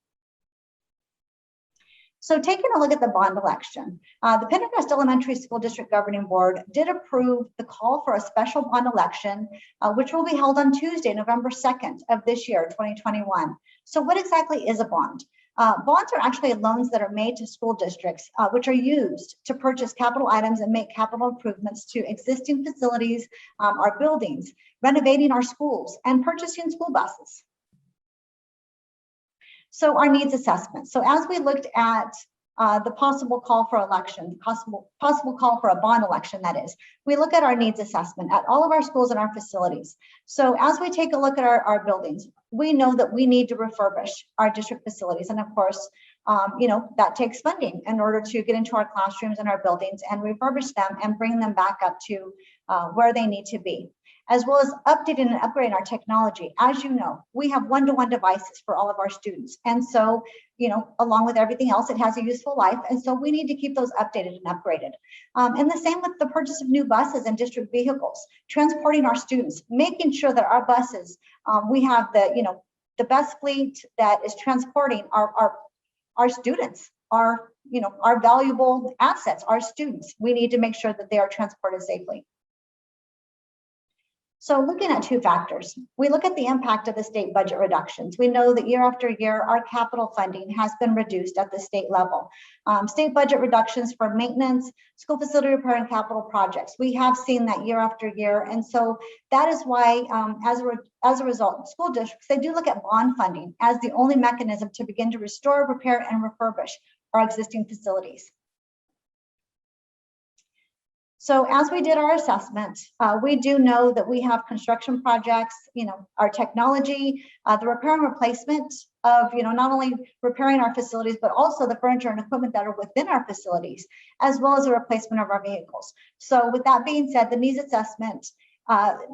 So taking a look at the bond election, the Pendergrast Elementary School District Governing Board did approve the call for a special bond election, which will be held on Tuesday, November 2nd of this year, 2021. So what exactly is a bond? Bonds are actually loans that are made to school districts, which are used to purchase capital items and make capital improvements to existing facilities, our buildings, renovating our schools, and purchasing school buses. So our needs assessment. So as we looked at the possible call for election, possible call for a bond election, that is, we look at our needs assessment at all of our schools and our facilities. So as we take a look at our buildings, we know that we need to refurbish our district facilities. And of course, you know, that takes funding in order to get into our classrooms and our buildings and refurbish them and bring them back up to where they need to be, as well as updating and upgrading our technology. As you know, we have one-to-one devices for all of our students. And so, you know, along with everything else, it has a useful life. And so we need to keep those updated and upgraded. And the same with the purchase of new buses and district vehicles, transporting our students, making sure that our buses, we have the, you know, the best fleet that is transporting our students, our, you know, our valuable assets, our students. We need to make sure that they are transported safely. So looking at 2 factors, we look at the impact of the state budget reductions. We know that year after year, our capital funding has been reduced at the state level. State budget reductions for maintenance, school facility repair, and capital projects. We have seen that year after year. And so that is why, as a result, school districts, they do look at bond funding as the only mechanism to begin to restore, repair, and refurbish our existing facilities. So as we did our assessment, we do know that we have construction projects, you know, our technology, the repair and replacement of, you know, not only repairing our facilities, but also the furniture and equipment that are within our facilities, as well as the replacement of our vehicles. So with that being said, the needs assessment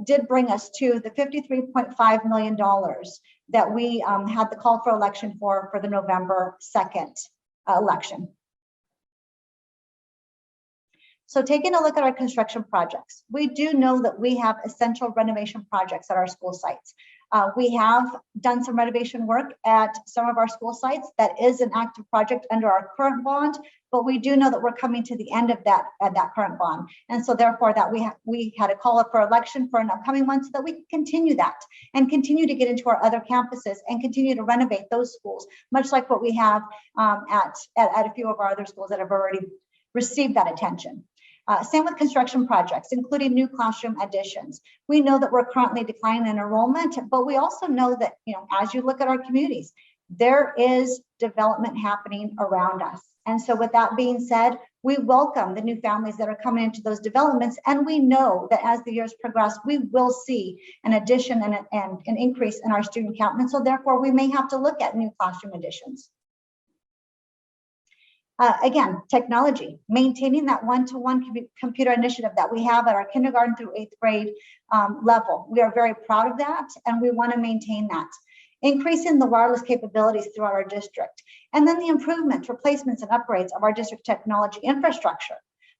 did bring us to the $53.5 million that we had the call for election for the November 2nd election. So taking a look at our construction projects, we do know that we have essential renovation projects at our school sites. We have done some renovation work at some of our school sites. That is an active project under our current bond, but we do know that we're coming to the end of that current bond. And so therefore that we had a call up for election for an upcoming one so that we can continue that and continue to get into our other campuses and continue to renovate those schools, much like what we have at a few of our other schools that have already received that attention. Same with construction projects, including new classroom additions. We know that we're currently declining in enrollment, but we also know that, you know, as you look at our communities, there is development happening around us. And so with that being said, we welcome the new families that are coming into those developments. And we know that as the years progress, we will see an addition and an increase in our student count. And so therefore, we may have to look at new classroom additions. Again, technology, maintaining that one-to-one computer initiative that we have at our kindergarten through 8th grade level. We are very proud of that, and we want to maintain that. Increasing the wireless capabilities throughout our district, and then the improvements, replacements, and upgrades of our district technology infrastructure.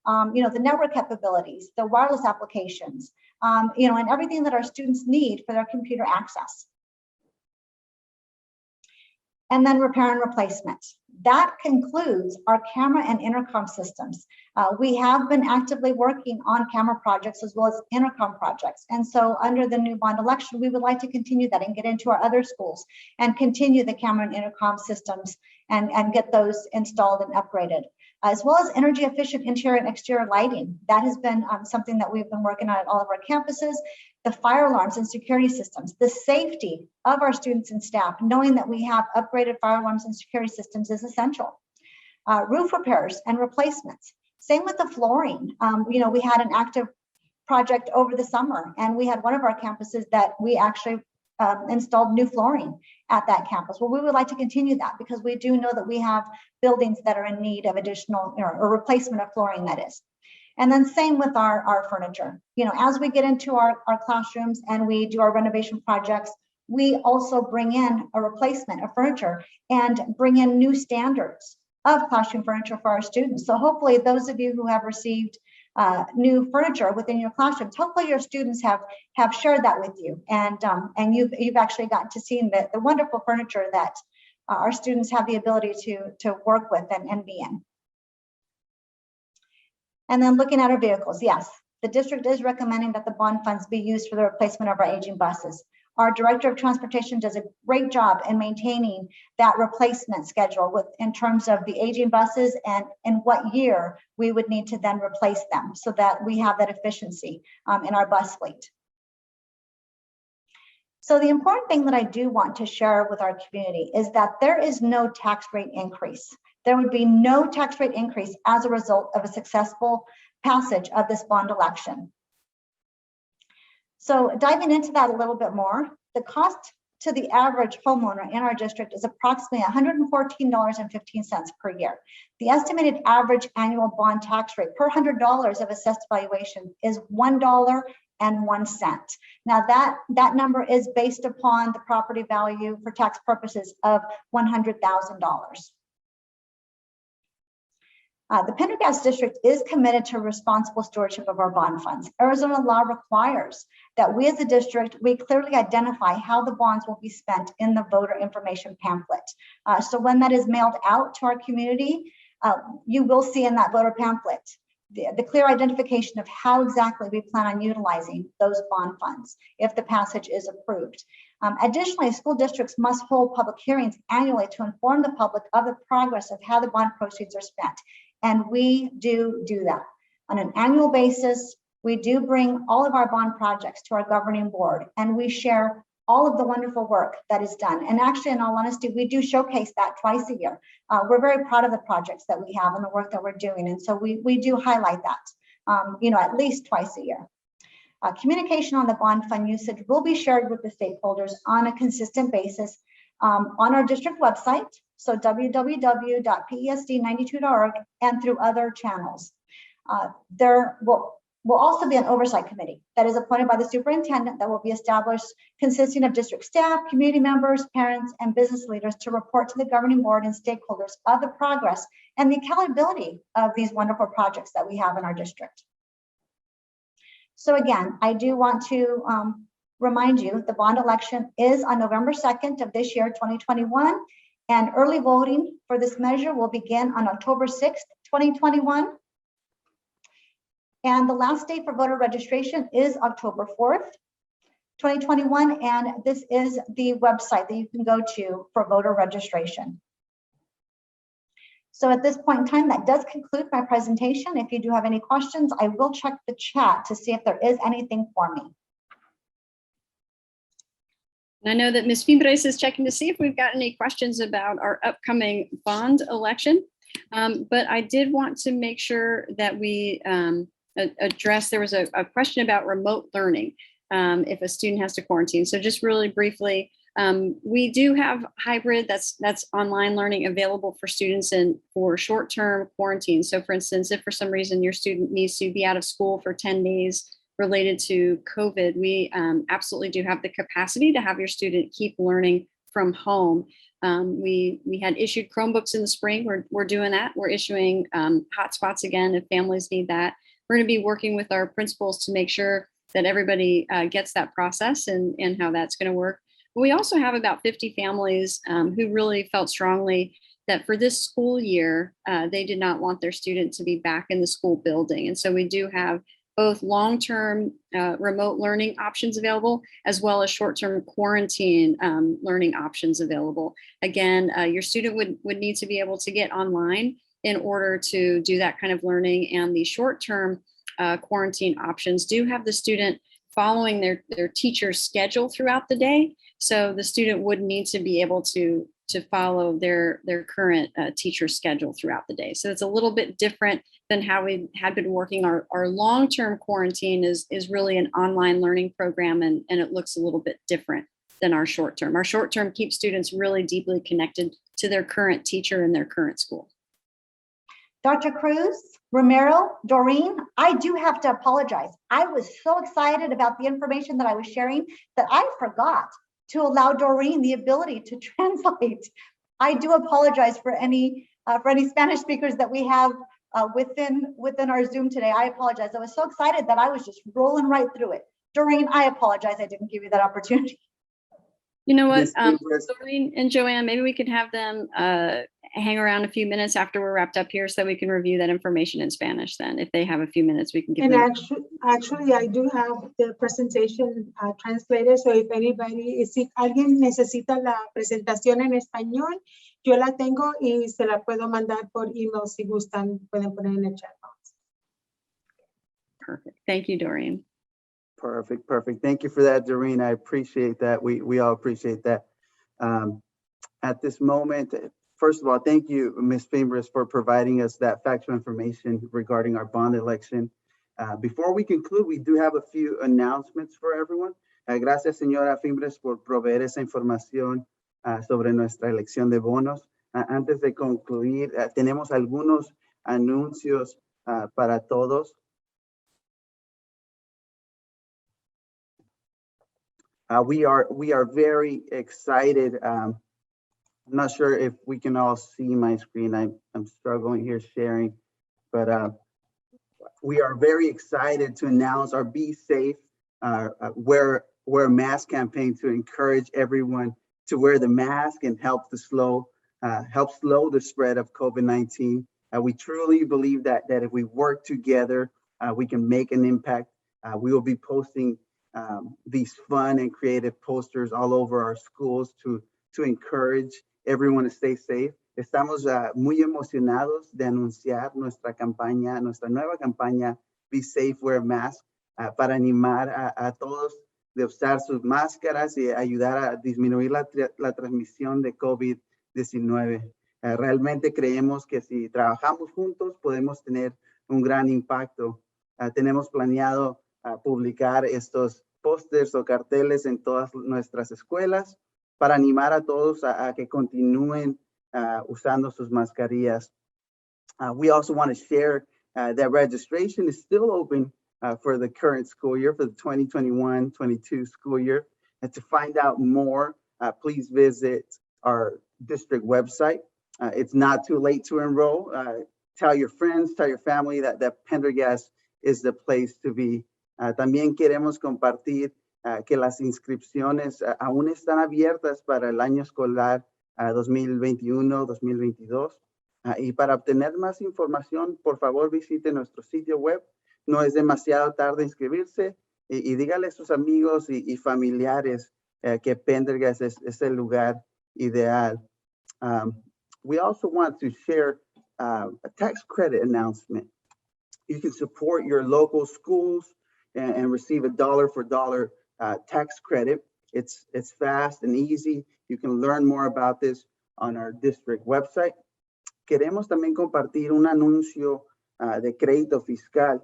You know, the network capabilities, the wireless applications, you know, and everything that our students need for their computer access. And then repair and replacement. That concludes our camera and intercom systems. We have been actively working on camera projects as well as intercom projects. And so under the new bond election, we would like to continue that and get into our other schools and continue the camera and intercom systems and get those installed and upgraded. as well as energy efficient interior and exterior lighting. That has been something that we've been working on at all of our campuses. The fire alarms and security systems, the safety of our students and staff, knowing that we have upgraded fire alarms and security systems is essential. Roof repairs and replacements. Same with the flooring. We had an active project over the summer, and we had one of our campuses that we actually installed new flooring at that campus. Well, we would like to continue that because we do know that we have buildings that are in need of additional or replacement of flooring, that is. And then same with our furniture. As we get into our classrooms and we do our renovation projects, we also bring in a replacement of furniture and bring in new standards of classroom furniture for our students. So hopefully those of you who have received new furniture within your classrooms, hopefully your students have shared that with you, and you've actually gotten to see the wonderful furniture that our students have the ability to work with and be in. And then looking at our vehicles, yes, the district is recommending that the bond funds be used for the replacement of our aging buses. Our director of transportation does a great job in maintaining that replacement schedule in terms of the aging buses and in what year we would need to then replace them so that we have that efficiency in our bus fleet. So the important thing that I do want to share with our community is that there is no tax rate increase. There would be no tax rate increase as a result of a successful passage of this bond election. So diving into that a little bit more, the cost to the average homeowner in our district is approximately $114.15 per year. The estimated average annual bond tax rate per $100 of assessed valuation is $1.01. Now that number is based upon the property value for tax purposes of $100,000. The Pendergast District is committed to responsible stewardship of our bond funds. Arizona law requires that we as a district, we clearly identify how the bonds will be spent in the voter information pamphlet. So when that is mailed out to our community, you will see in that voter pamphlet the clear identification of how exactly we plan on utilizing those bond funds if the passage is approved. Additionally, school districts must hold public hearings annually to inform the public of the progress of how the bond proceeds are spent. And we do that. On an annual basis, we do bring all of our bond projects to our governing board, and we share all of the wonderful work that is done. And actually, in all honesty, we do showcase that twice a year. We're very proud of the projects that we have and the work that we're doing. And so we do highlight that, at least twice a year. Communication on the bond fund usage will be shared with the stakeholders on a consistent basis on our district website, so www.pesd92.org, and through other channels. There will also be an oversight committee that is appointed by the superintendent that will be established, consisting of district staff, community members, parents, and business leaders to report to the governing board and stakeholders of the progress and the accountability of these wonderful projects that we have in our district. So again, I do want to remind you the bond election is on November 2nd of this year, 2021, and early voting for this measure will begin on October 6th, 2021. And the last date for voter registration is October 4th, 2021, and this is the website that you can go to for voter registration. So at this point in time, that does conclude my presentation. If you do have any questions, I will check the chat to see if there is anything for me. I know that Ms. Fimbres is checking to see if we've got any questions about our upcoming bond election. But I did want to make sure that we address, there was a question about remote learning if a student has to quarantine. So just really briefly, we do have hybrid, that's online learning available for students and for short-term quarantine. So for instance, if for some reason your student needs to be out of school for 10 days related to COVID, we absolutely do have the capacity to have your student keep learning from home. We had issued Chromebooks in the spring. We're doing that. We're issuing hotspots again if families need that. We're going to be working with our principals to make sure that everybody gets that process and how that's going to work. But we also have about 50 families who really felt strongly that for this school year, they did not want their student to be back in the school building. And so we do have both long-term remote learning options available, as well as short-term quarantine learning options available. Again, your student would need to be able to get online in order to do that kind of learning. And the short-term quarantine options do have the student following their teacher's schedule throughout the day. So the student would need to be able to follow their current teacher schedule throughout the day. So it's a little bit different than how we had been working. Our long-term quarantine is really an online learning program, and it looks a little bit different than our short-term. Our short-term keeps students really deeply connected to their current teacher and their current school. Dr. Cruz, Romero, Doreen, I do have to apologize. I was so excited about the information that I was sharing that I forgot to allow Doreen the ability to translate. I do apologize for any Spanish speakers that we have within our Zoom today. I apologize. I was so excited that I was just rolling right through it. Doreen, I apologize. I didn't give you that opportunity. You know what, Doreen and Joanne, maybe we could have them hang around a few minutes after we're wrapped up here so we can review that information in Spanish then. If they have a few minutes, we can give them. Actually, I do have the presentation translated. So if anybody, si alguien necesita la presentación en español, yo la tengo y se la puedo mandar por email si gustan, pueden poner en el chat box. Perfect. Thank you, Doreen. Perfect, perfect. Thank you for that, Doreen. I appreciate that. We all appreciate that. At this moment, first of all, thank you, Ms. Fimbres, for providing us that factual information regarding our bond election. Before we conclude, we do have a few announcements for everyone. Gracias, señora Fimbres, por proveer esa información sobre nuestra elección de bonos. Antes de concluir, tenemos algunos anuncios para todos. We are very excited. I'm not sure if we can all see my screen. I'm struggling here sharing, but we are very excited to announce our Be Safe, wear a mask campaign to encourage everyone to wear the mask and help slow the spread of COVID-19. We truly believe that if we work together, we can make an impact. We will be posting these fun and creative posters all over our schools to encourage everyone to stay safe. Estamos muy emocionados de anunciar nuestra nueva campaña Be Safe, Wear a Mask, para animar a todos de usar sus máscaras y ayudar a disminuir la transmisión de COVID-19. Realmente creemos que si trabajamos juntos podemos tener un gran impacto. Tenemos planeado publicar estos pósters o carteles en todas nuestras escuelas para animar a todos a que continúen usando sus mascarillas. We also want to share that registration is still open for the current school year, for the 2021-22 school year. And to find out more, please visit our district website. It's not too late to enroll. Tell your friends, tell your family that Pendergast is the place to be. También queremos compartir que las inscripciones aún están abiertas para el año escolar 2021-2022. Y para obtener más información, por favor, visite nuestro sitio web. No es demasiado tarde inscribirse y dígale a sus amigos y familiares que Pendergast es el lugar ideal. We also want to share a tax credit announcement. You can support your local schools and receive a dollar-for-dollar tax credit. It's fast and easy. You can learn more about this on our district website. Queremos también compartir un anuncio de crédito fiscal.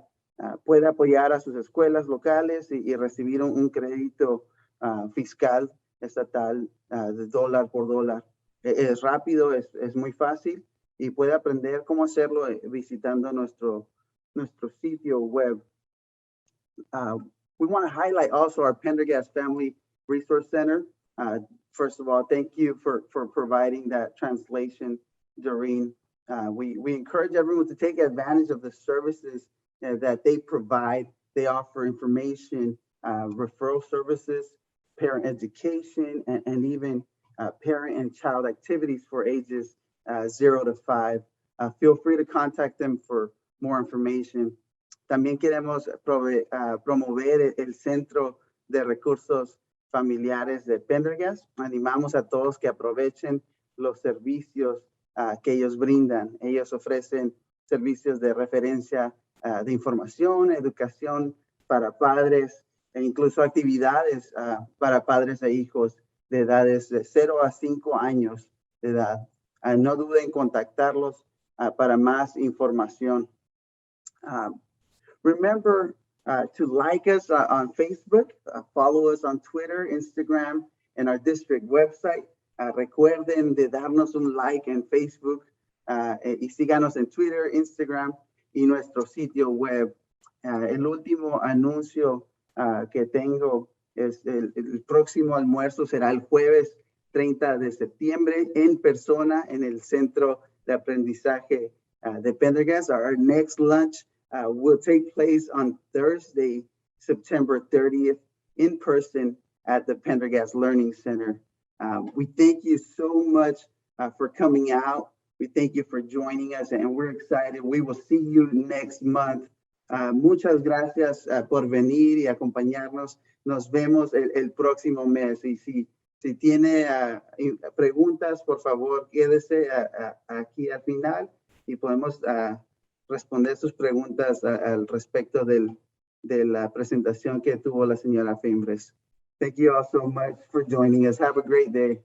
Puede apoyar a sus escuelas locales y recibir un crédito fiscal estatal de dólar por dólar. Es rápido, es muy fácil y puede aprender cómo hacerlo visitando nuestro sitio web. We want to highlight also our Pendergast Family Resource Center. First of all, thank you for providing that translation, Doreen. We encourage everyone to take advantage of the services that they provide. They offer information, referral services, parent education, and even parent and child activities for ages 0 to 5. Feel free to contact them for more information. También queremos promover el Centro de Recursos Familiares de Pendergast. Animamos a todos que aprovechen los servicios que ellos brindan. Ellos ofrecen servicios de referencia de información, educación para padres e incluso actividades para padres e hijos de edades de 0 a 5 años de edad. No duden en contactarlos para más información. Remember to like us on Facebook, follow us on Twitter, Instagram, and our district website. Recuerden de darnos un like en Facebook y síganos en Twitter, Instagram y nuestro sitio web. El último anuncio que tengo es el próximo almuerzo será el jueves 30 de septiembre en persona en el Centro de Aprendizaje de Pendergast. Our next lunch will take place on Thursday, September 30th, in person at the Pendergast Learning Center. We thank you so much for coming out. We thank you for joining us, and we're excited. We will see you next month. Muchas gracias por venir y acompañarnos. Nos vemos el próximo mes. Y si tiene preguntas, por favor, quédese aquí al final y podemos responder sus preguntas al respecto de la presentación que tuvo la señora Fimbres. Thank you all so much for joining us. Have a great day.